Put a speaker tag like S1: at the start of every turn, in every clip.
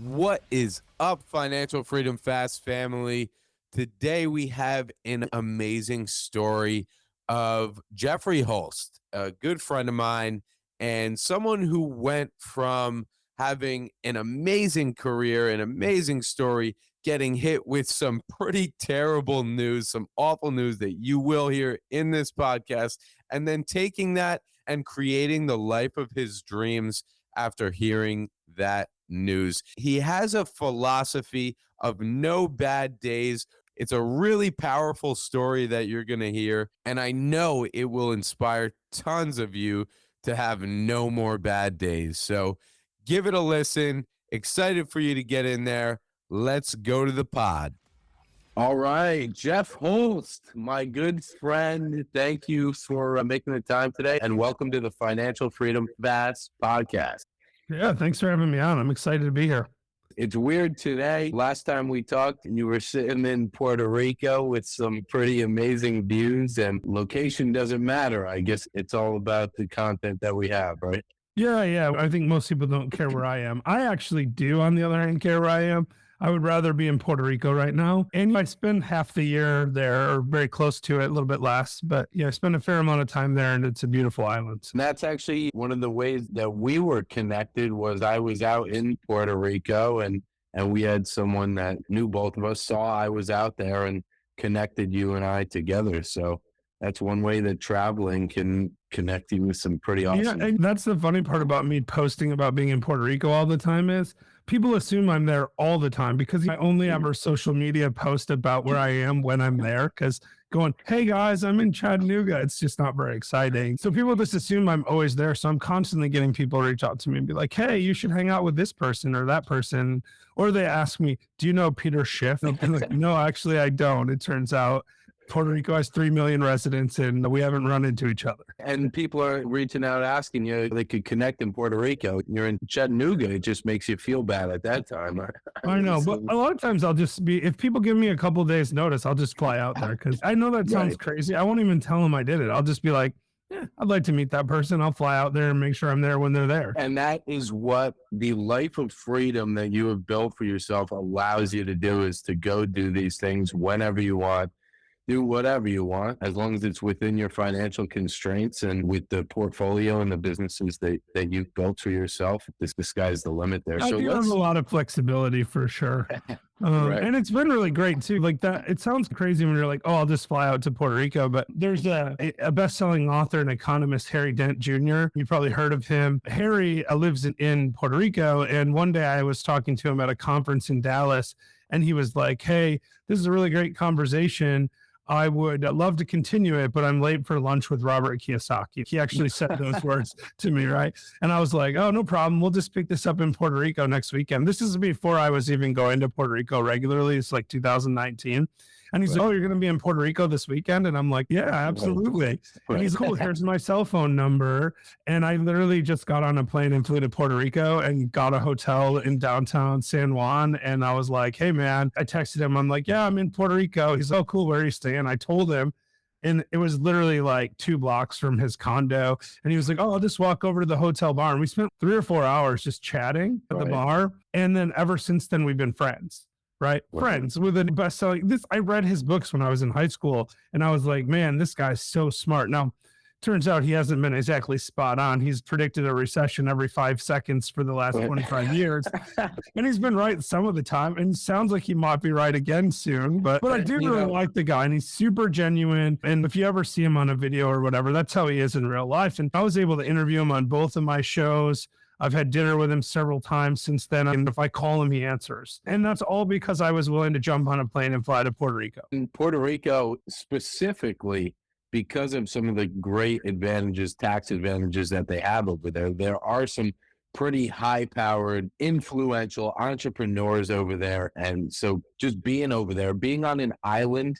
S1: What is up, Financial Freedom Fast family? Today we have an amazing story of Jeffrey Holst, a good friend of mine and someone who went from having an amazing career, an amazing story, getting hit with some pretty terrible news, some awful news that you will hear in this podcast, and then taking that and creating the life of his dreams after hearing that news. He has a philosophy of no bad days. It's a really powerful story that you're going to hear, and I know it will inspire tons of you to have no more bad days. So give it a listen. Excited for you to get in there. Let's go to the pod. All right, Jeff Holst, my good friend, thank you for making the time today, and welcome to the Financial Freedom Fast podcast.
S2: Yeah, thanks for having me on. I'm excited to be here.
S1: It's weird today. Last time we talked, you were sitting in Puerto Rico with some pretty amazing views, and location doesn't matter. I guess it's all about the content that we have, right?
S2: Yeah. I think most people don't care where I am. I actually do, on the other hand, care where I am. I would rather be in Puerto Rico right now. And I spend half the year there, or very close to it, a little bit less. But yeah, I spend a fair amount of time there, and it's a beautiful island.
S1: And that's actually one of the ways that we were connected. Was I was out in Puerto Rico, and we had someone that knew both of us, saw I was out there, and connected you and I together. So that's one way that traveling can connect you with some pretty awesome.
S2: Yeah, and that's the funny part about me posting about being in Puerto Rico all the time is people assume I'm there all the time because I only ever social media post about where I am when I'm there, because going, hey guys, I'm in Chattanooga, it's just not very exciting. So people just assume I'm always there. So I'm constantly getting people reach out to me and be like, hey, you should hang out with this person or that person. Or they ask me, do you know Peter Schiff? And I'm like, no, actually I don't. It turns out Puerto Rico has 3 million residents and we haven't run into each other.
S1: And people are reaching out asking you, they could connect in Puerto Rico. You're in Chattanooga. It just makes you feel bad at that time.
S2: I know, but a lot of times I'll just be, if people give me a couple days notice, I'll just fly out there, because I know that sounds crazy. I won't even tell them I did it. I'll just be like, yeah, I'd like to meet that person. I'll fly out there and make sure I'm there when they're there.
S1: And that is what the life of freedom that you have built for yourself allows you to do, is to go do these things whenever you want. Do whatever you want, as long as it's within your financial constraints and with the portfolio and the businesses that you've built for yourself. The sky's the limit there.
S2: I do have a lot of flexibility for sure. Right. And it's been really great too. Like that, it sounds crazy when you're like, oh, I'll just fly out to Puerto Rico. But there's a best-selling author and economist, Harry Dent Jr. You probably heard of him. Harry lives in Puerto Rico. And one day I was talking to him at a conference in Dallas, and he was like, hey, this is a really great conversation. I would love to continue it, but I'm late for lunch with Robert Kiyosaki. He actually said those words to me, right? And I was like, oh, no problem. We'll just pick this up in Puerto Rico next weekend. This is before I was even going to Puerto Rico regularly. It's like 2019. And he's like, oh, you're going to be in Puerto Rico this weekend? And I'm like, yeah, absolutely. And he's cool. Here's my cell phone number. And I literally just got on a plane and flew to Puerto Rico and got a hotel in downtown San Juan. And I was like, hey, man, I texted him. I'm like, yeah, I'm in Puerto Rico. He's like, oh, cool. Where are you staying? I told him. And it was literally like 2 blocks from his condo. And he was like, oh, I'll just walk over to the hotel bar. And we spent 3 or 4 hours just chatting at the bar. And then ever since then, we've been friends. Right. Friends with a best-selling. This, I read his books when I was in high school, and I was like, man, this guy's so smart. Now, turns out he hasn't been exactly spot on. He's predicted a recession every 5 seconds for the last 25 years. And he's been right some of the time. And sounds like he might be right again soon. But I do really like the guy, and he's super genuine. And if you ever see him on a video or whatever, that's how he is in real life. And I was able to interview him on both of my shows. I've had dinner with him several times since then. And if I call him, he answers. And that's all because I was willing to jump on a plane and fly to Puerto Rico.
S1: In Puerto Rico, specifically, because of some of the great advantages, tax advantages that they have over there, there are some pretty high-powered, influential entrepreneurs over there. And so just being over there, being on an island,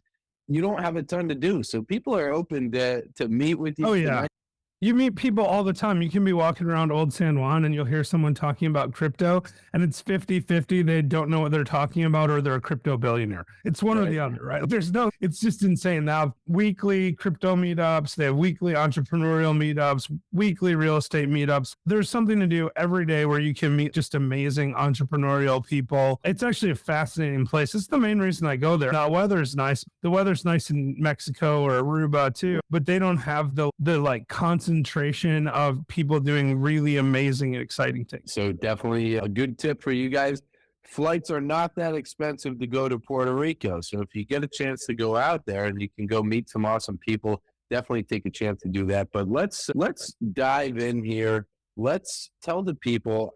S1: you don't have a ton to do. So people are open to meet with you.
S2: Oh, yeah. You meet people all the time. You can be walking around Old San Juan and you'll hear someone talking about crypto and it's 50-50. They don't know what they're talking about or they're a crypto billionaire. It's one or the other, right? It's just insane. They have weekly crypto meetups. They have weekly entrepreneurial meetups, weekly real estate meetups. There's something to do every day where you can meet just amazing entrepreneurial people. It's actually a fascinating place. It's the main reason I go there. Now, weather's nice. The weather's nice in Mexico or Aruba too, but they don't have the like concentration of people doing really amazing and exciting things.
S1: So definitely a good tip for you guys. Flights are not that expensive to go to Puerto Rico. So if you get a chance to go out there and you can go meet some awesome people, definitely take a chance to do that. But let's dive in here. Let's tell the people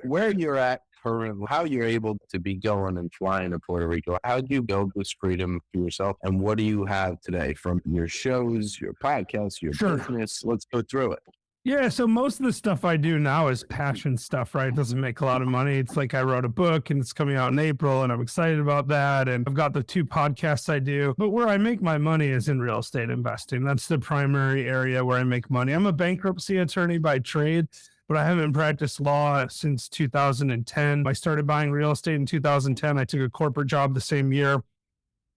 S1: where you're at currently, how you're able to be going and flying to Puerto Rico. How do you build this freedom for yourself? And what do you have today from your shows, your podcasts, your business? Let's go through it.
S2: Yeah, so most of the stuff I do now is passion stuff, right? It doesn't make a lot of money. It's like I wrote a book and it's coming out in April and I'm excited about that. And I've got the 2 podcasts I do. But where I make my money is in real estate investing. That's the primary area where I make money. I'm a bankruptcy attorney by trade, but I haven't practiced law since 2010. I started buying real estate in 2010. I took a corporate job the same year.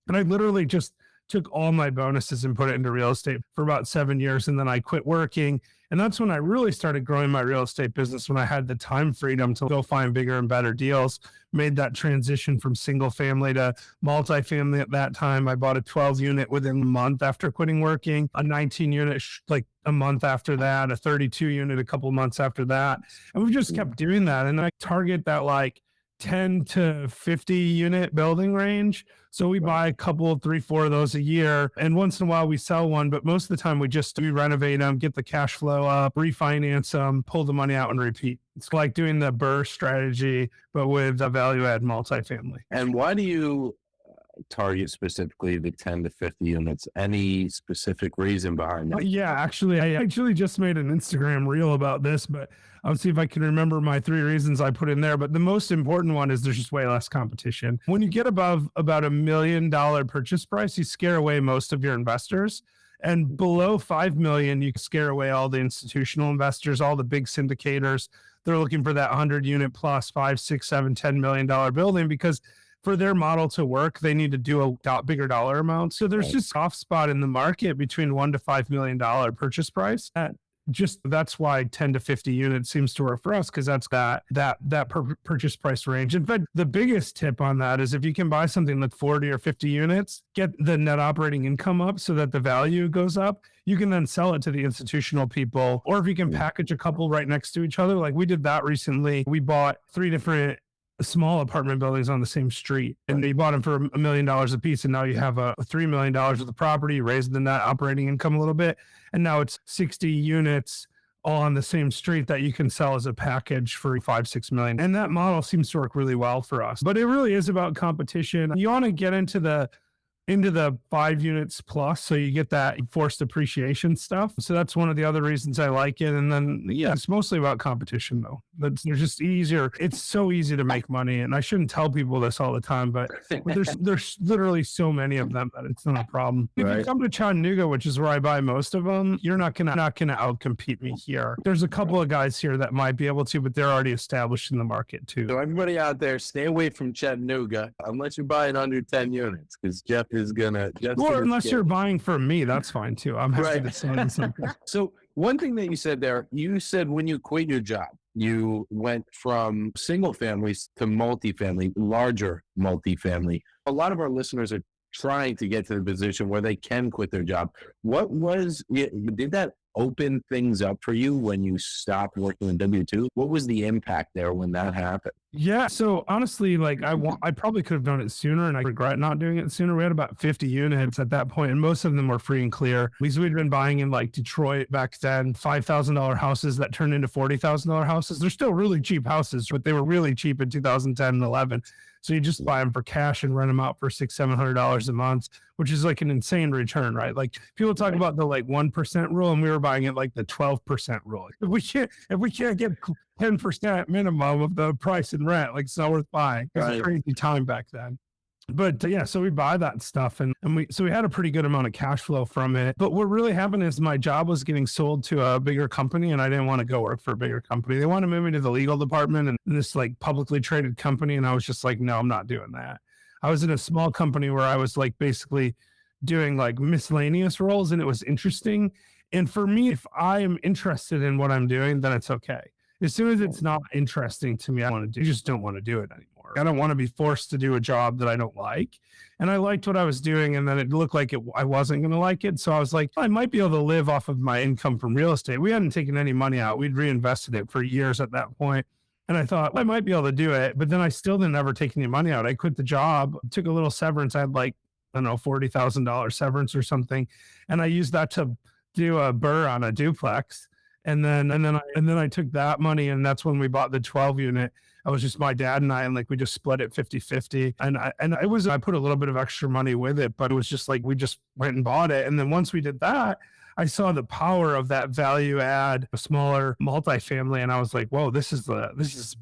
S2: And I literally just took all my bonuses and put it into real estate for about 7 years. And then I quit working. And that's when I really started growing my real estate business, when I had the time freedom to go find bigger and better deals, made that transition from single family to multifamily at that time. I bought a 12 unit within a month after quitting working, a 19 unit like a month after that, a 32 unit a couple months after that. And we've just kept doing that. And I target that like 10 to 50 unit building range. So we buy a couple, 3, 4 of those a year. And once in a while we sell one, but most of the time we renovate them, get the cash flow up, refinance them, pull the money out and repeat. It's like doing the BRRRR strategy, but with a value add multifamily.
S1: And why do you target specifically the 10 to 50 units? Any specific reason behind that?
S2: Yeah, actually, I actually just made an Instagram reel about this, but I'll see if I can remember my 3 reasons I put in there. But the most important one is there's just way less competition. When you get above about $1 million purchase price, you scare away most of your investors. And below 5 million, you scare away all the institutional investors, all the big syndicators. They're looking for that 100 unit plus 5, 6, 7, $10 million building because for their model to work, they need to do a bigger dollar amount. So there's just a soft spot in the market between $1 to $5 million purchase price. That's why 10 to 50 units seems to work for us, because that's that purchase price range. In fact, the biggest tip on that is if you can buy something with 40 or 50 units, get the net operating income up so that the value goes up. You can then sell it to the institutional people, or if you can package a couple right next to each other, like we did that recently. We bought 3 different small apartment buildings on the same street, and they bought them for $1 million a piece. And now you have a $3 million of the property, raised the net operating income a little bit. And now it's 60 units all on the same street that you can sell as a package for 5, 6 million. And that model seems to work really well for us, but it really is about competition. You want to get into the 5 units plus, so you get that forced appreciation stuff. So that's one of the other reasons I like it. And then, yeah, it's mostly about competition though. They're just easier. It's so easy to make money. And I shouldn't tell people this all the time, but there's literally so many of them that it's not a problem. If you come to Chattanooga, which is where I buy most of them, you're not gonna outcompete me here. There's a couple of guys here that might be able to, but they're already established in the market too.
S1: So everybody out there, stay away from Chattanooga unless you're buying under 10 units, because Jeff is
S2: unless you're buying from me, that's fine too. I'm happy to sell something.
S1: So one thing that you said there, you said when you quit your job, you went from single families to multifamily, larger multifamily. A lot of our listeners are trying to get to the position where they can quit their job. Did that open things up for you when you stopped working in W-2? What was the impact there when that happened?
S2: Yeah. So honestly, like I probably could have done it sooner, and I regret not doing it sooner. We had about 50 units at that point, and most of them were free and clear. At least we'd been buying in like Detroit back then, $5,000 houses that turned into $40,000 houses. They're still really cheap houses, but they were really cheap in 2010 and 11. So you just buy them for cash and rent them out for $600, $700 a month, which is like an insane return, right? Like people talk about the like 1% rule, and we were buying it like the 12% rule. If we can't get 10% minimum of the price and rent, like it's not worth buying. It was a crazy time back then. But yeah, so we buy that stuff and we had a pretty good amount of cash flow from it. But what really happened is my job was getting sold to a bigger company and I didn't want to go work for a bigger company. They want to move me to the legal department and this like publicly traded company. And I was just like, no, I'm not doing that. I was in a small company where I was like basically doing like miscellaneous roles and it was interesting. And for me, if I am interested in what I'm doing, then it's okay. As soon as it's not interesting to me, I just don't want to do it anymore. I don't want to be forced to do a job that I don't like. And I liked what I was doing. And then it looked like I wasn't going to like it. So I was like, I might be able to live off of my income from real estate. We hadn't taken any money out. We'd reinvested it for years at that point. And I thought I might be able to do it. But then I still didn't ever take any money out. I quit the job, took a little severance. I had like, I don't know, $40,000 severance or something. And I used that to do a BRRRR on a duplex. And then I took that money and that's when we bought the 12 unit. I was just my dad and I, and like we just split it 50-50. And I put a little bit of extra money with it, but it was just like we just went and bought it. And then once we did that, I saw the power of that value add, a smaller multifamily, and I was like, whoa, this is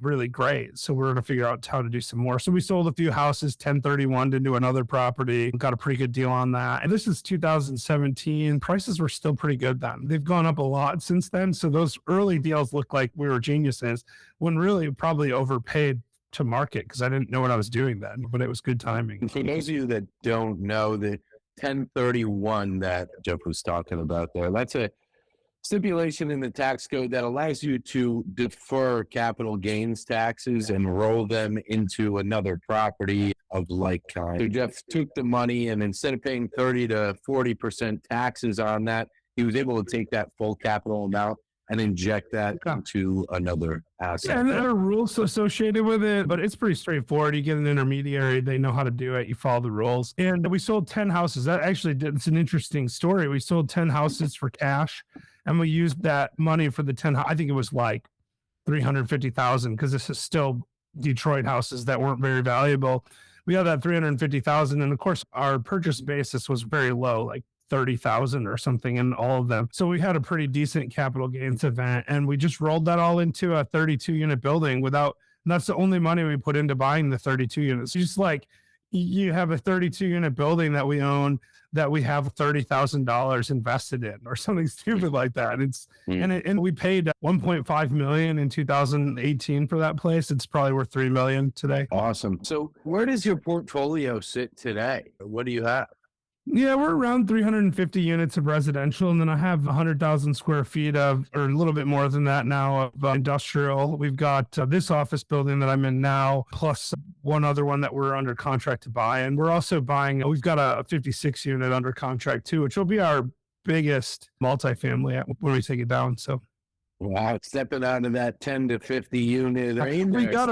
S2: really great. So we're gonna figure out how to do some more. So we sold a few houses, 1031 into another property, got a pretty good deal on that. And this is 2017. Prices were still pretty good then. They've gone up a lot since then. So those early deals looked like we were geniuses when really probably overpaid to market because I didn't know what I was doing then, but it was good timing.
S1: And for those of you that don't know, the 1031 that Jeff was talking about there, that's a stipulation in the tax code that allows you to defer capital gains taxes and roll them into another property of like kind. So Jeff took the money and instead of paying 30 to 40% taxes on that, he was able to take that full capital amount and inject that into another asset.
S2: Yeah, and there are rules associated with it, but it's pretty straightforward. You get an intermediary, they know how to do it, you follow the rules. And we sold 10 houses. That actually it's an interesting story. We sold 10 houses for cash and we used that money for the 10. I think it was like 350,000 because this is still Detroit houses that weren't very valuable. We had that 350,000. And of course, our purchase basis was very low, like 30,000 or something in all of them. So we had a pretty decent capital gains event and we just rolled that all into a 32 unit building and that's the only money we put into buying the 32 units. Just like you have a 32 unit building that we own that we have $30,000 invested in or something stupid like that. And we paid 1.5 million in 2018 for that place. It's probably worth 3 million today.
S1: Awesome. So where does your portfolio sit today? What do you have?
S2: Yeah, we're around 350 units of residential, and then I have 100,000 square feet or a little bit more than that now, of industrial. We've got this office building that I'm in now, plus one other one that we're under contract to buy. And we're also we've got a 56 unit under contract too, which will be our biggest multifamily when we take it down. So.
S1: Wow, stepping out of that 10 to 50 unit range.
S2: We got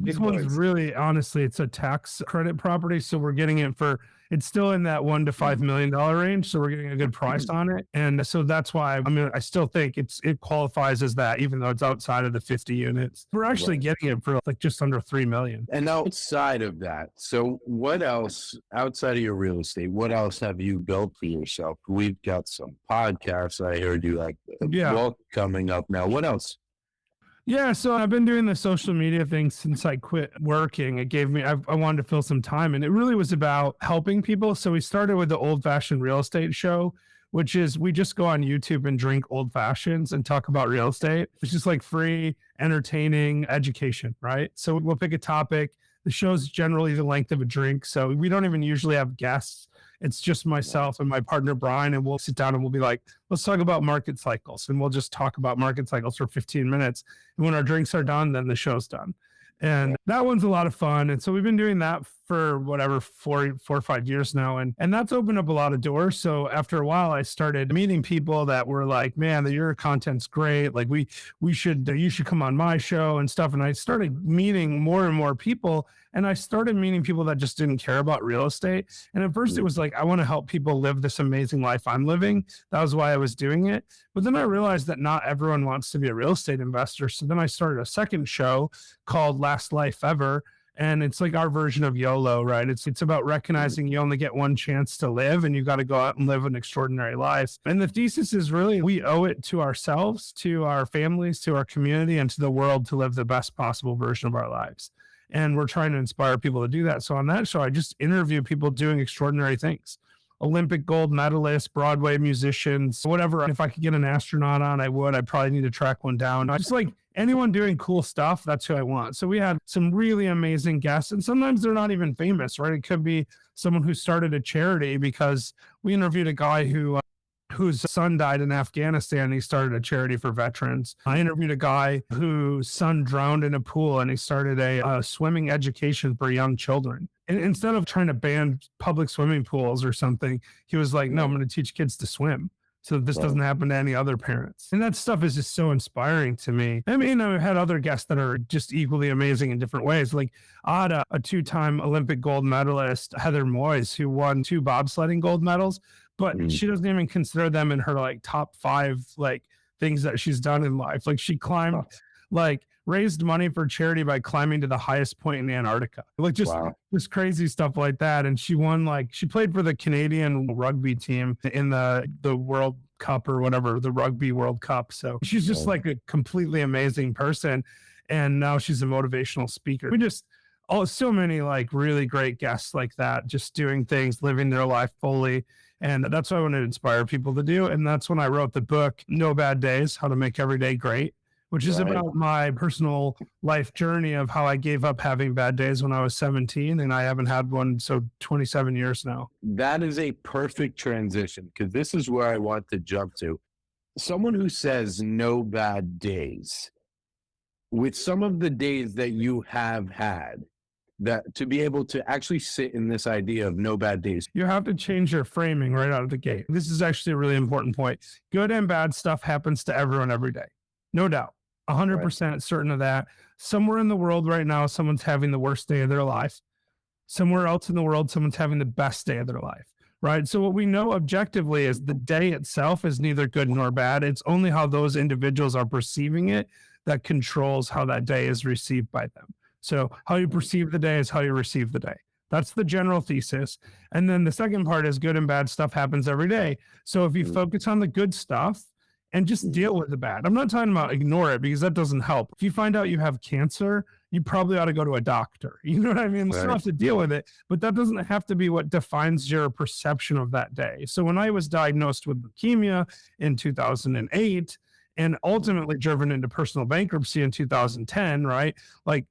S2: this one's really, honestly, it's a tax credit property. So we're getting it it's still in that $1 to $5 million range. So we're getting a good price on it. And so that's why, I still think it qualifies as that, even though it's outside of the 50 units. We're actually getting it for like just under 3 million.
S1: And outside of that, so what else, outside of your real estate, what else have you built for yourself? We've got some podcasts. I heard you like book coming up now. What else?
S2: Yeah, so I've been doing the social media thing since I quit working. It gave me, I wanted to fill some time, and it really was about helping people. So we started with the Old Fashioned Real Estate Show, which is we just go on YouTube and drink old fashions and talk about real estate. It's just like free, entertaining education, right? So we'll pick a topic. The show's generally the length of a drink. So we don't even usually have guests. It's just myself and my partner, Brian, and we'll sit down and we'll be like, let's talk about market cycles. And we'll just talk about market cycles for 15 minutes. And when our drinks are done, then the show's done. And that one's a lot of fun. And so we've been doing that for whatever, 4 or 5 years now. And that's opened up a lot of doors. So after a while, I started meeting people that were like, man, your content's great. Like you should come on my show and stuff. And I started meeting more and more people. And I started meeting people that just didn't care about real estate. And at first it was like, I want to help people live this amazing life I'm living. That was why I was doing it. But then I realized that not everyone wants to be a real estate investor. So then I started a second show called Last Life Ever. And it's like our version of YOLO, right? It's about recognizing you only get one chance to live and you got to go out and live an extraordinary life. And the thesis is really we owe it to ourselves, to our families, to our community, and to the world to live the best possible version of our lives. And we're trying to inspire people to do that. So on that show, I just interview people doing extraordinary things. Olympic gold medalists, Broadway musicians, whatever. If I could get an astronaut on, I would. I probably need to track one down. I just like anyone doing cool stuff. That's who I want. So we had some really amazing guests, and sometimes they're not even famous, right? It could be someone who started a charity, because we interviewed a guy whose son died in Afghanistan. And he started a charity for veterans. I interviewed a guy whose son drowned in a pool, and he started a swimming education for young children. And instead of trying to ban public swimming pools or something, he was like, no, I'm going to teach kids to swim so that this doesn't happen to any other parents. And that stuff is just so inspiring to me. I mean, I've had other guests that are just equally amazing in different ways. Like I had a 2-time Olympic gold medalist, Heather Moyes, who won 2 bobsledding gold medals, but she doesn't even consider them in her like top 5 like things that she's done in life. Like she climbed, like raised money for charity by climbing to the highest point in Antarctica. Like just crazy stuff like that. And she won, like she played for the Canadian rugby team in the World Cup or whatever, the Rugby World Cup. So she's just like a completely amazing person. And now she's a motivational speaker. We just, so many like really great guests like that, just doing things, living their life fully. And that's what I want to inspire people to do. And that's when I wrote the book, No Bad Days, How to Make Every Day Great, which is about my personal life journey of how I gave up having bad days when I was 17, and I haven't had one, so 27 years now.
S1: That is a perfect transition, because this is where I want to jump to. Someone who says no bad days, with some of the days that you have had, that to be able to actually sit in this idea of no bad days.
S2: You have to change your framing right out of the gate. This is actually a really important point. Good and bad stuff happens to everyone every day. No doubt. 100% certain of that. Somewhere in the world right now, someone's having the worst day of their life. Somewhere else in the world, someone's having the best day of their life, right? So what we know objectively is the day itself is neither good nor bad. It's only how those individuals are perceiving it that controls how that day is received by them. So how you perceive the day is how you receive the day. That's the general thesis. And then the second part is good and bad stuff happens every day. So if you focus on the good stuff, and just deal with the bad. I'm not talking about ignore it, because that doesn't help. If you find out you have cancer, you probably ought to go to a doctor. You know what I mean? You still have to deal with it, but that doesn't have to be what defines your perception of that day. So when I was diagnosed with leukemia in 2008 and ultimately driven into personal bankruptcy in 2010, right? Like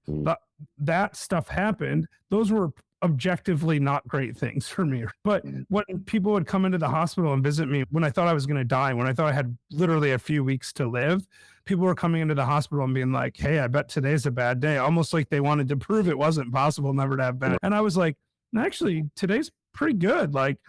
S2: that stuff happened. Those were objectively not great things for me. But when people would come into the hospital and visit me, when I thought I was going to die, when I thought I had literally a few weeks to live, people were coming into the hospital and being like, hey, I bet today's a bad day. Almost like they wanted to prove it wasn't possible never to have bad. And I was like, actually, today's pretty good. Like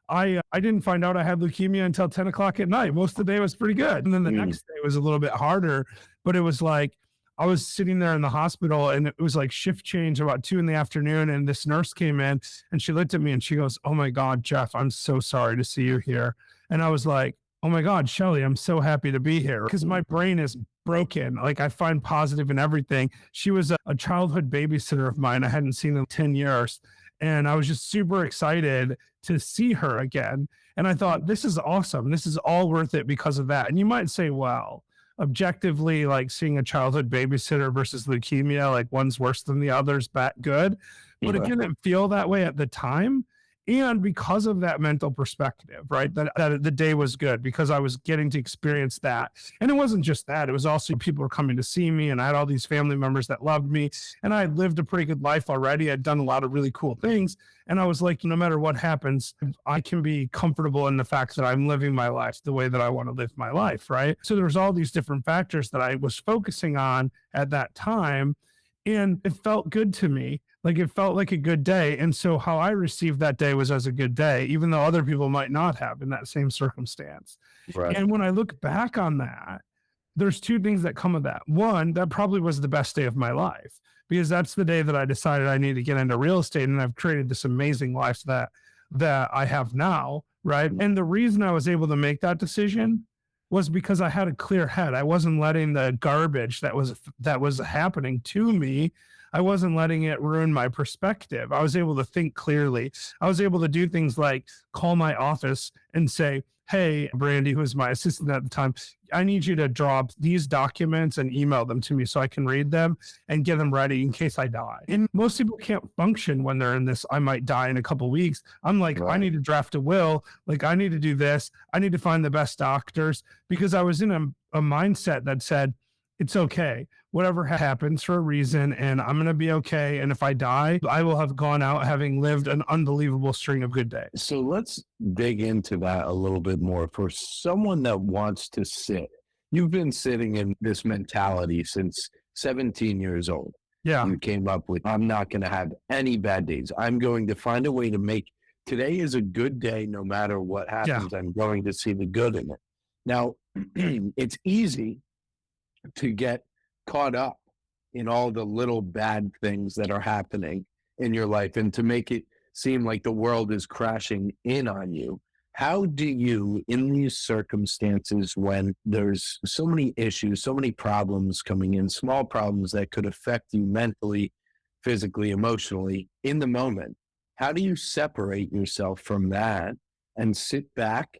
S2: I didn't find out I had leukemia until 10 o'clock at night. Most of the day was pretty good. And then the next day was a little bit harder, but it was like, I was sitting there in the hospital and it was like shift change about 2 p.m. and this nurse came in and she looked at me and she goes, oh my God, Jeff, I'm so sorry to see you here. And I was like, oh my God, Shelly, I'm so happy to be here, because my brain is broken. Like I find positive in everything. She was a childhood babysitter of mine. I hadn't seen in 10 years. And I was just super excited to see her again. And I thought, this is awesome. This is all worth it because of that. And you might say, well, objectively, like seeing a childhood babysitter versus leukemia, like one's worse than the other's good. But it didn't feel that way at the time. And because of that mental perspective, right, that the day was good because I was getting to experience that. And it wasn't just that. It was also people were coming to see me, and I had all these family members that loved me, and I had lived a pretty good life already. I'd done a lot of really cool things. And I was like, no matter what happens, I can be comfortable in the fact that I'm living my life the way that I want to live my life, right? So there was all these different factors that I was focusing on at that time, and it felt good to me. Like it felt like a good day. And so how I received that day was as a good day, even though other people might not have in that same circumstance. Right. And when I look back on that, there's 2 things that come of that. One, that probably was the best day of my life, because that's the day that I decided I need to get into real estate, and I've created this amazing life that I have now, right? And the reason I was able to make that decision was because I had a clear head. I wasn't letting the garbage that was happening to me, I wasn't letting it ruin my perspective. I was able to think clearly. I was able to do things like call my office and say, hey, Brandy, who was my assistant at the time, I need you to drop these documents and email them to me so I can read them and get them ready in case I die. And most people can't function when they're in this, I might die in a couple of weeks. I'm like, I need to draft a will. Like, I need to do this. I need to find the best doctors, because I was in a mindset that said, it's okay. Whatever happens for a reason, and I'm going to be okay. And if I die, I will have gone out having lived an unbelievable string of good days.
S3: So let's dig into that a little bit more. For someone that wants to sit, you've been sitting in this mentality since 17 years old.
S2: Yeah.
S3: You came up with, I'm not going to have any bad days. I'm going to find a way to make today is a good day. No matter what happens, I'm going to see the good in it. Now, it's easy to get caught up in all the little bad things that are happening in your life and to make it seem like the world is crashing in on you. How do you, in these circumstances when there's so many issues, so many problems coming in, small problems that could affect you mentally, physically, emotionally in the moment, how do you separate yourself from that and sit back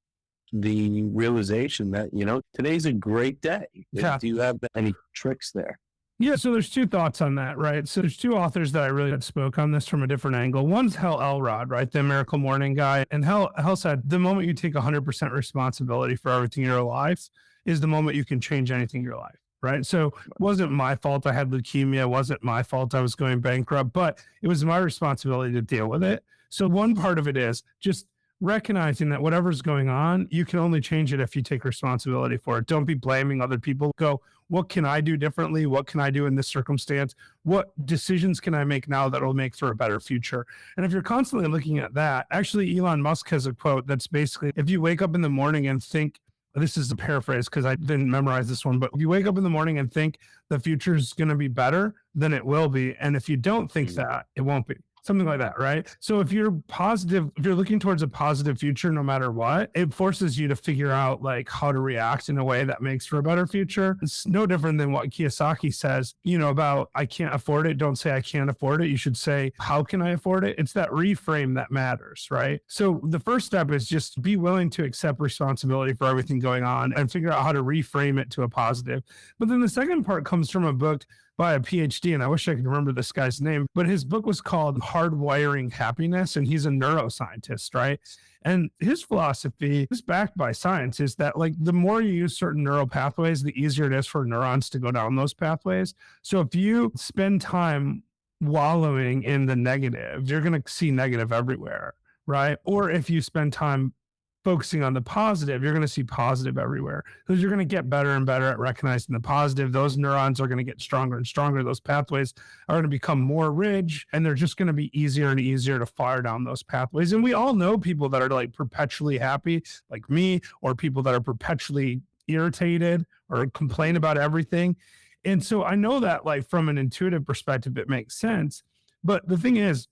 S3: the realization that, today's a great day?
S2: Yeah.
S3: Do you have any tricks there?
S2: Yeah, so there's two thoughts on that, right? So there's two authors that I really spoke on this from a different angle. One's Hal Elrod, right? The Miracle Morning guy. And Hal said, the moment you take 100% responsibility for everything in your life is the moment you can change anything in your life, right? So it wasn't my fault I had leukemia. It wasn't my fault I was going bankrupt, but it was my responsibility to deal with it. So one part of it is just recognizing that whatever's going on, you can only change it if you take responsibility for it. Don't be blaming other people. Go, what can I do differently? What can I do in this circumstance? What decisions can I make now that will make for a better future? And if you're constantly looking at that, actually, Elon Musk has a quote that's basically, if you wake up in the morning and think, this is a paraphrase because I didn't memorize this one, but if you wake up in the morning and think the future is going to be better, then it will be. And if you don't think that, it won't be. Something like that, right? So if you're positive, if you're looking towards a positive future, no matter what, it forces you to figure out like how to react in a way that makes for a better future. It's no different than what Kiyosaki says, about I can't afford it. Don't say I can't afford it. You should say, how can I afford it? It's that reframe that matters, right? So the first step is just be willing to accept responsibility for everything going on and figure out how to reframe it to a positive. But then the second part comes from a book by a PhD, and I wish I could remember this guy's name, but his book was called Hardwiring Happiness, and he's a neuroscientist, right? And his philosophy is backed by science, is that like the more you use certain neural pathways, the easier it is for neurons to go down those pathways. So if you spend time wallowing in the negative, you're going to see negative everywhere, right? Or if you spend time focusing on the positive, you're going to see positive everywhere, because you're going to get better and better at recognizing the positive. Those neurons are going to get stronger and stronger. Those pathways are going to become more rich, and they're just going to be easier and easier to fire down those pathways. And we all know people that are like perpetually happy, like me, or people that are perpetually irritated or complain about everything. And so I know that like from an intuitive perspective, it makes sense. But the thing is,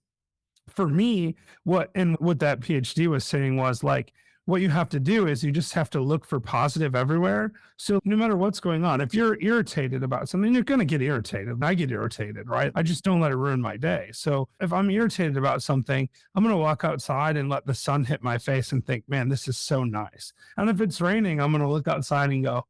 S2: for me, what that PhD was saying was like, what you have to do is you just have to look for positive everywhere. So no matter what's going on, if you're irritated about something, you're going to get irritated. I get irritated, right? I just don't let it ruin my day. So if I'm irritated about something, I'm going to walk outside and let the sun hit my face and think, man, this is so nice. And if it's raining, I'm going to look outside and go,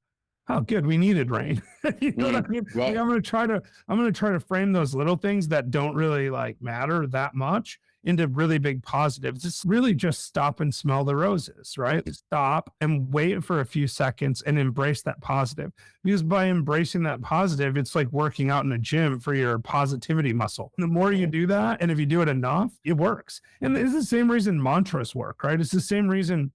S2: oh, good, we needed rain. You know what I mean?
S3: Right.
S2: Like, I'm going to try to frame those little things that don't really like matter that much into really big positives. It's really just stop and smell the roses, right? Stop and wait for a few seconds and embrace that positive. Because by embracing that positive, it's like working out in a gym for your positivity muscle. The more you do that, and if you do it enough, it works. And it's the same reason mantras work, right? It's the same reason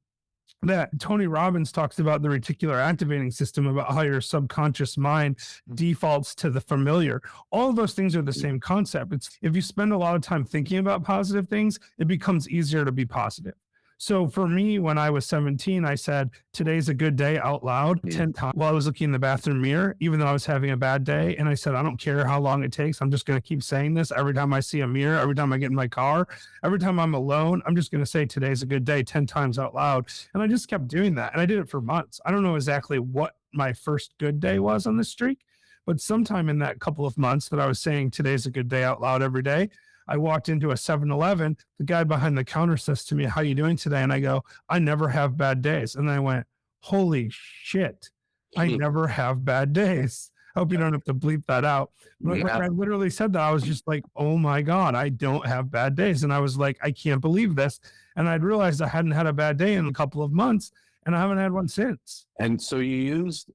S2: that Tony Robbins talks about the reticular activating system, about how your subconscious mind defaults to the familiar. All of those things are the same concept. It's if you spend a lot of time thinking about positive things, it becomes easier to be positive. So for me, when I was 17, I said, today's a good day out loud 10 times while I was looking in the bathroom mirror, even though I was having a bad day. And I said, I don't care how long it takes. I'm just going to keep saying this every time I see a mirror, every time I get in my car, every time I'm alone. I'm just going to say today's a good day 10 times out loud. And I just kept doing that. And I did it for months. I don't know exactly what my first good day was on this streak, but sometime in that couple of months that I was saying today's a good day out loud every day, I walked into a 7-Eleven. The guy behind the counter says to me, how you doing today? And I go, I never have bad days. And I went, holy shit. I never have bad days. Hope you don't have to bleep that out. But when I literally said that, I was just like, oh my God, I don't have bad days. And I was like, I can't believe this. And I'd realized I hadn't had a bad day in a couple of months, and I haven't had one since.
S3: And so you used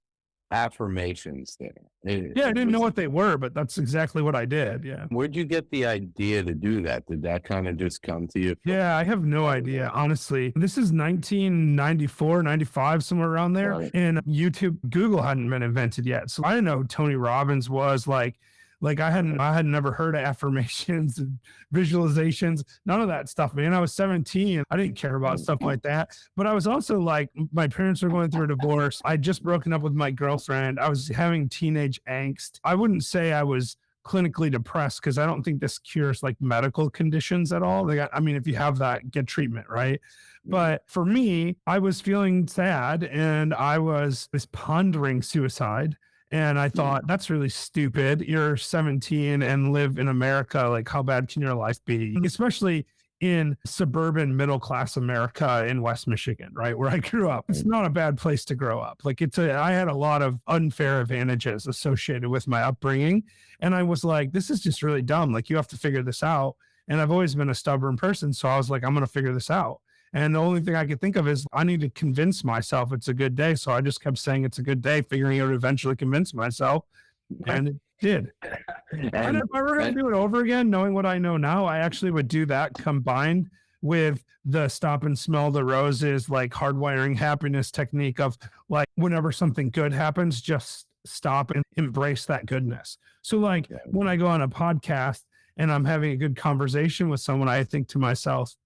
S3: affirmations there.
S2: Yeah, I didn't know what they were, but that's exactly what I did. Yeah.
S3: Where'd you get the idea to do that? Did that kind of just come to you?
S2: Yeah, I have no idea, honestly. This is 1994, 95, somewhere around there. Right. And YouTube, Google hadn't been invented yet. So I didn't know who Tony Robbins was. Like I had never heard of affirmations and visualizations, none of that stuff, man. I was 17. I didn't care about stuff like that. But I was also like, my parents were going through a divorce. I'd just broken up with my girlfriend. I was having teenage angst. I wouldn't say I was clinically depressed, because I don't think this cures like medical conditions at all. I mean, if you have that, get treatment, right? But for me, I was feeling sad, and I was pondering suicide. And I thought, that's really stupid. You're 17 and live in America. Like, how bad can your life be? Especially in suburban middle-class America in West Michigan, right? Where I grew up. It's not a bad place to grow up. Like, I had a lot of unfair advantages associated with my upbringing. And I was like, this is just really dumb. Like, you have to figure this out. And I've always been a stubborn person. So I was like, I'm going to figure this out. And the only thing I could think of is I need to convince myself it's a good day. So I just kept saying it's a good day, figuring out to eventually convince myself. And it did. And if I were going to do it over again, knowing what I know now, I actually would do that combined with the stop and smell the roses, like hardwiring happiness technique of like, whenever something good happens, just stop and embrace that goodness. So like when I go on a podcast and I'm having a good conversation with someone, I think to myself,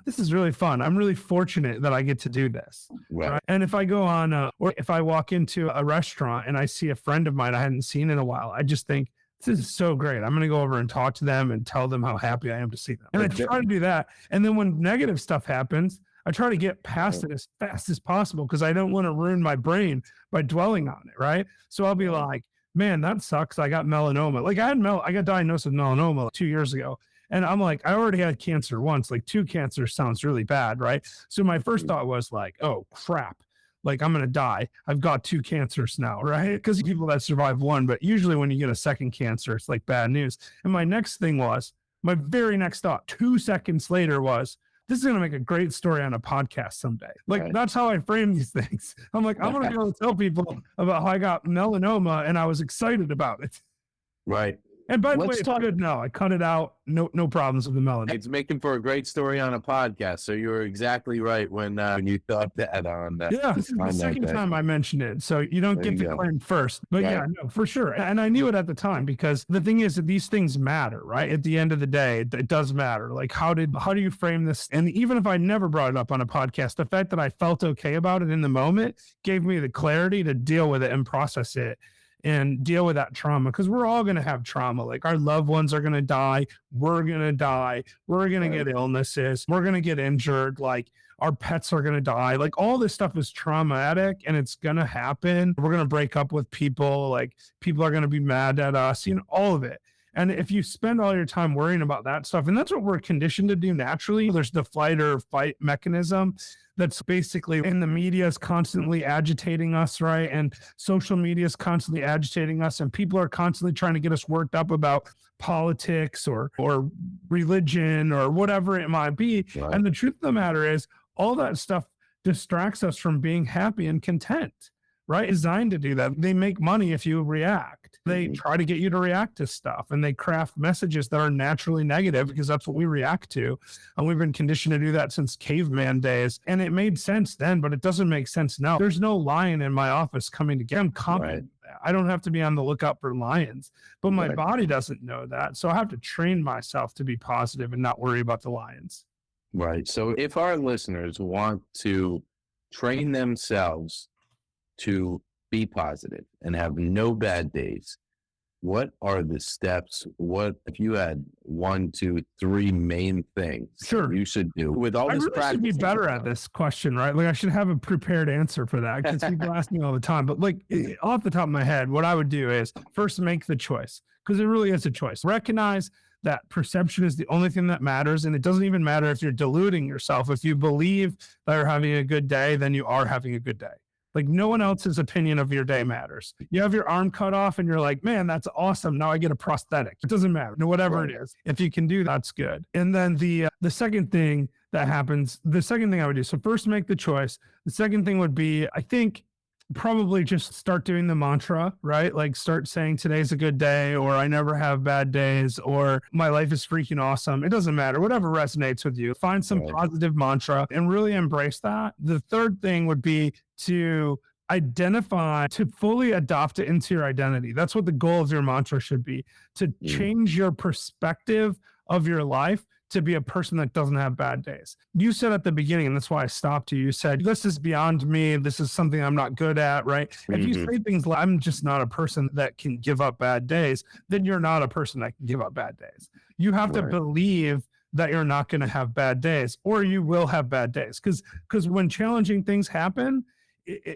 S2: this is really fun. I'm really fortunate that I get to do this. Right. And if I go on, or if I walk into a restaurant and I see a friend of mine I hadn't seen in a while, I just think, this is so great. I'm going to go over and talk to them and tell them how happy I am to see them. And I try to do that. And then when negative stuff happens, I try to get past it as fast as possible, because I don't want to ruin my brain by dwelling on it. Right. So I'll be like, man, that sucks. I got melanoma. Like I got diagnosed with melanoma 2 years ago. And I'm like, I already had cancer once. Like 2 cancers sounds really bad, right? So my first thought was like, oh crap, like I'm going to die. I've got 2 cancers now, right? Because people that survive one, but usually when you get a second cancer, it's like bad news. And my very next thought, 2 seconds later was, this is going to make a great story on a podcast someday. Like that's how I frame these things. I'm like, I'm going to be able to tell people about how I got melanoma and I was excited about it.
S3: Right.
S2: And by the way, it's good now. I cut it out. No problems with the melanoma.
S3: It's making for a great story on a podcast. So you were exactly right when you thought that on that.
S2: Yeah, this is the second time I mentioned it. So you don't get the claim first. But yeah, no, for sure. And I knew it at the time, because the thing is that these things matter, right? At the end of the day, it does matter. Like how do you frame this? And even if I never brought it up on a podcast, the fact that I felt okay about it in the moment gave me the clarity to deal with it and process it and deal with that trauma, because we're all going to have trauma. Like our loved ones are going to die. We're going to die. We're going to get illnesses. We're going to get injured. Like our pets are going to die. Like all this stuff is traumatic and it's going to happen. We're going to break up with people. Like people are going to be mad at us, all of it. And if you spend all your time worrying about that stuff, and that's what we're conditioned to do naturally, there's the flight or fight mechanism that's basically in the media is constantly agitating us, right? And social media is constantly agitating us, and people are constantly trying to get us worked up about politics or religion or whatever it might be. Right. And the truth of the matter is, all that stuff distracts us from being happy and content. Right? Designed to do that. They make money if you react. They try to get you to react to stuff, and they craft messages that are naturally negative because that's what we react to. And we've been conditioned to do that since caveman days. And it made sense then, but it doesn't make sense now. There's no lion in my office coming to get me. I'm confident that I don't have to be on the lookout for lions, but my body doesn't know that. So I have to train myself to be positive and not worry about the lions.
S3: Right. So if our listeners want to train themselves to be positive and have no bad days, what are the steps? What if you had 1, 2, 3 main things you should do with all this practice? I should be
S2: better at this question, right? Like I should have a prepared answer for that, because people ask me all the time. But like off the top of my head, what I would do is first make the choice, because it really is a choice. Recognize that perception is the only thing that matters. And it doesn't even matter if you're deluding yourself. If you believe that you're having a good day, then you are having a good day. Like no one else's opinion of your day matters. You have your arm cut off and you're like, man, that's awesome. Now I get a prosthetic. It doesn't matter. Whatever it is. If you can do that's good. And then the second thing that happens, the second thing I would do. So first make the choice. The second thing would be, I think, probably just start doing the mantra, right? Like start saying today's a good day, or I never have bad days, or my life is freaking awesome. It doesn't matter, whatever resonates with you. Find some positive mantra and really embrace that. The third thing would be to identify, to fully adopt it into your identity. That's what the goal of your mantra should be, to change your perspective of your life to be a person that doesn't have bad days. You said at the beginning, and that's why I stopped you, you said, this is beyond me. This is something I'm not good at, right? Mm-hmm. If you say things like, I'm just not a person that can give up bad days, then you're not a person that can give up bad days. You have to believe that you're not going to have bad days, or you will have bad days. Because when challenging things happen,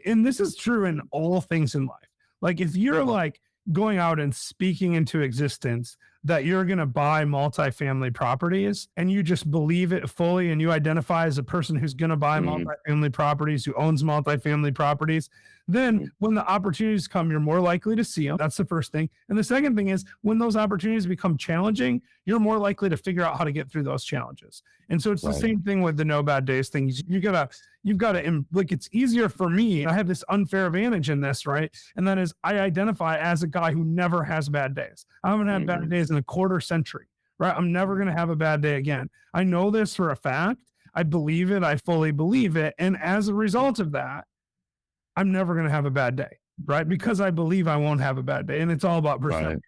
S2: and this is true in all things in life, like if you're like going out and speaking into existence that you're going to buy multifamily properties and you just believe it fully and you identify as a person who's going to buy multifamily properties, who owns multifamily properties, then when the opportunities come, you're more likely to see them. That's the first thing. And the second thing is when those opportunities become challenging, you're more likely to figure out how to get through those challenges. And so it's the same thing with the no bad days thing. You've got to, like, it's easier for me. I have this unfair advantage in this, right? And that is I identify as a guy who never has bad days. I haven't had bad days in a quarter century, right? I'm never going to have a bad day again. I know this for a fact. I believe it. I fully believe it. And as a result of that, I'm never going to have a bad day, right? Because I believe I won't have a bad day. And it's all about perception. Right.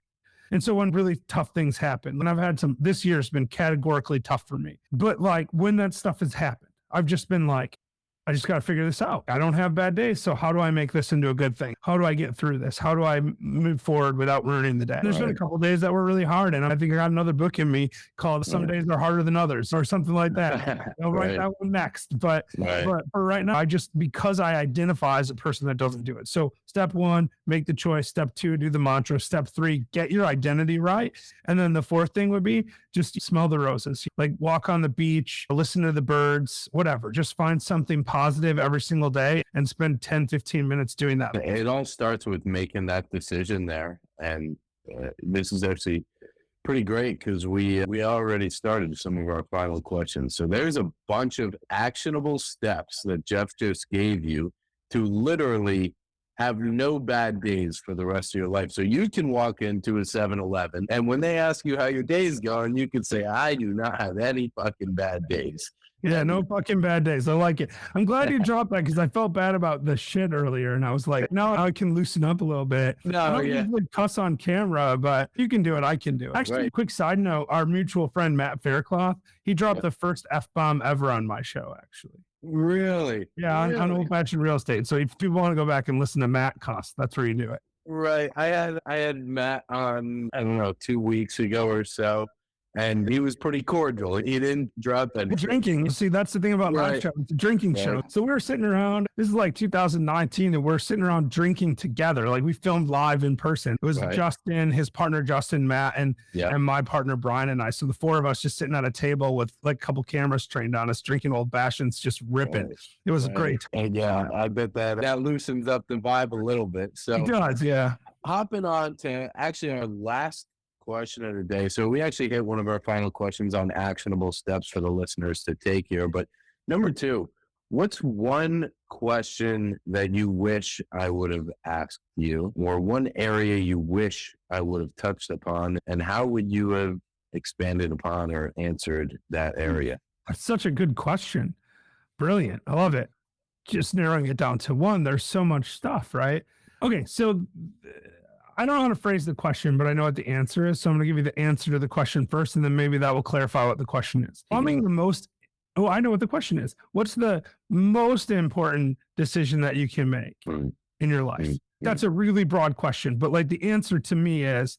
S2: And so when really tough things happen, when I've had this year's been categorically tough for me. But like when that stuff has happened, I've just been like, I just got to figure this out. I don't have bad days. So how do I make this into a good thing? How do I get through this? How do I move forward without ruining the day? There's been a couple of days that were really hard. And I think I got another book in me called Some Days Are Harder Than Others or something like that. I'll write that one next. But for right now, because I identify as a person that doesn't do it. So step one, make the choice. Step two, do the mantra. Step three, get your identity right. And then the fourth thing would be just smell the roses, like walk on the beach, listen to the birds, whatever. Just find something positive every single day and spend 10, 15 minutes doing that.
S3: It all starts with making that decision there. And this is actually pretty great because we already started some of our final questions. So there's a bunch of actionable steps that Jeff just gave you to literally have no bad days for the rest of your life. So you can walk into a 7-Eleven and when they ask you how your day's going, you can say, I do not have any fucking bad days.
S2: Yeah, no fucking bad days. I like it. I'm glad you dropped that because I felt bad about the shit earlier. And I was like, now I can loosen up a little bit.
S3: No,
S2: I don't usually cuss on camera, but you can do it. I can do it. Actually, quick side note, our mutual friend, Matt Faircloth, he dropped the first F-bomb ever on my show, actually.
S3: Really?
S2: Yeah,
S3: really?
S2: On old-fashioned real estate. So if people want to go back and listen to Matt cuss, that's where you do it.
S3: Right. I had Matt on, I don't know, 2 weeks ago or so. And he was pretty cordial. He didn't drop that.
S2: Drinking. See, that's the thing about my show. It's a drinking show. So we were sitting around, this is like 2019, and we're sitting around drinking together. Like we filmed live in person. It was Justin, his partner, Justin, Matt, and my partner, Brian, and I. So the four of us just sitting at a table with like a couple cameras trained on us, drinking old fashions, just ripping. It was great.
S3: And I bet that loosens up the vibe a little bit. So
S2: it does, yeah.
S3: Hopping on to actually our last question of the day. So we actually hit one of our final questions on actionable steps for the listeners to take here. But number 2, what's one question that you wish I would have asked you, or one area you wish I would have touched upon, and how would you have expanded upon or answered that area?
S2: That's such a good question. Brilliant. I love it. Just narrowing it down to one. There's so much stuff, right? Okay, so I don't know how to phrase the question, but I know what the answer is. So I'm going to give you the answer to the question first, and then maybe that will clarify what the question is. I know what the question is. What's the most important decision that you can make in your life? That's a really broad question, but like the answer to me is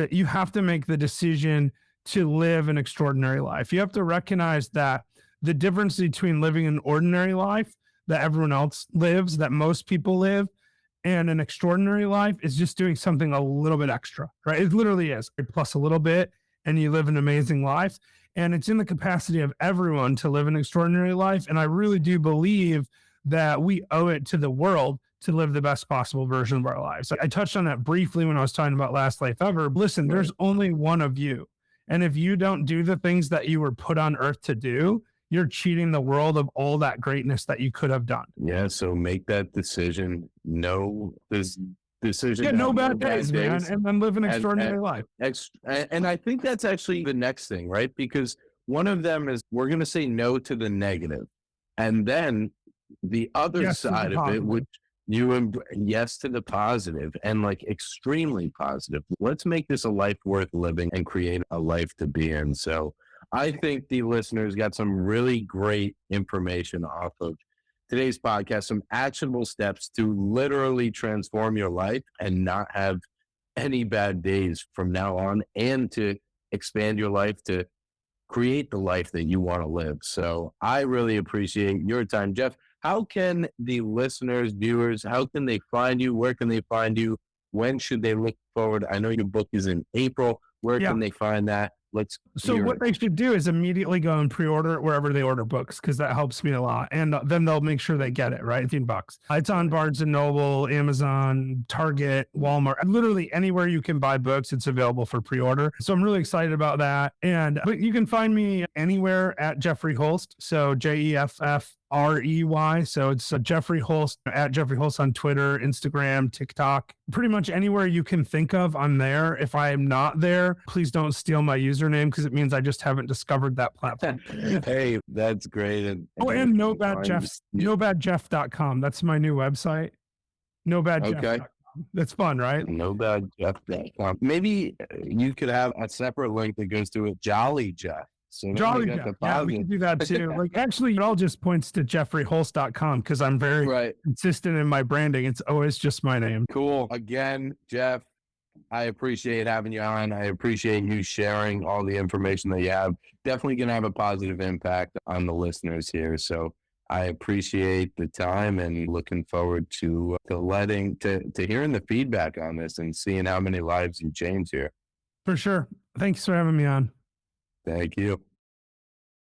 S2: you have to make the decision to live an extraordinary life. You have to recognize that the difference between living an ordinary life that everyone else lives, that most people live, and an extraordinary life is just doing something a little bit extra, right? It literally is. Plus a little bit, and you live an amazing life. And it's in the capacity of everyone to live an extraordinary life. And I really do believe that we owe it to the world to live the best possible version of our lives. I touched on that briefly when I was talking about Last Life Ever. Listen, there's only one of you. And if you don't do the things that you were put on earth to do, you're cheating the world of all that greatness that you could have done.
S3: Yeah. So make that decision. No, this decision.
S2: Yeah, no bad days, man. And then live an extraordinary life.
S3: And I think that's actually the next thing, right? Because one of them is we're going to say no to the negative. And then the other side of it, which yes to the positive, and like extremely positive. Let's make this a life worth living and create a life to be in. So I think the listeners got some really great information off of today's podcast, some actionable steps to literally transform your life and not have any bad days from now on, and to expand your life to create the life that you want to live. So I really appreciate your time, Jeff. How can the listeners, viewers, how can they find you? Where can they find you? When should they look forward? I know your book is in April. Where can they find that?
S2: So what they should do is immediately go and pre-order it wherever they order books, because that helps me a lot. And then they'll make sure they get it, right? $15. It's on Barnes & Noble, Amazon, Target, Walmart, literally anywhere you can buy books, it's available for pre-order. So I'm really excited about that. But you can find me anywhere at Jeffrey Holst. So JEFFREY. So it's Jeffrey Holst, at Jeffrey Holst on Twitter, Instagram, TikTok, pretty much anywhere you can think of, I'm there. If I am not there, please don't steal my username, because it means I just haven't discovered that platform.
S3: Hey, that's great. And
S2: nobadjeff.com. That's my new website. Nobadjeff.com. That's fun, right?
S3: Nobadjeff.com. Maybe you could have a separate link that goes to it. Jolly Jeff. So
S2: Jolly Jeff. Yeah, we can do that too. Like, actually, it all just points to jeffreyholst.com, because I'm very consistent in my branding. It's always just my name.
S3: Cool. Again, Jeff, I appreciate having you on. I appreciate you sharing all the information that you have. Definitely going to have a positive impact on the listeners here. So I appreciate the time, and looking forward to hearing the feedback on this and seeing how many lives you change here.
S2: For sure. Thanks for having me on.
S3: Thank you.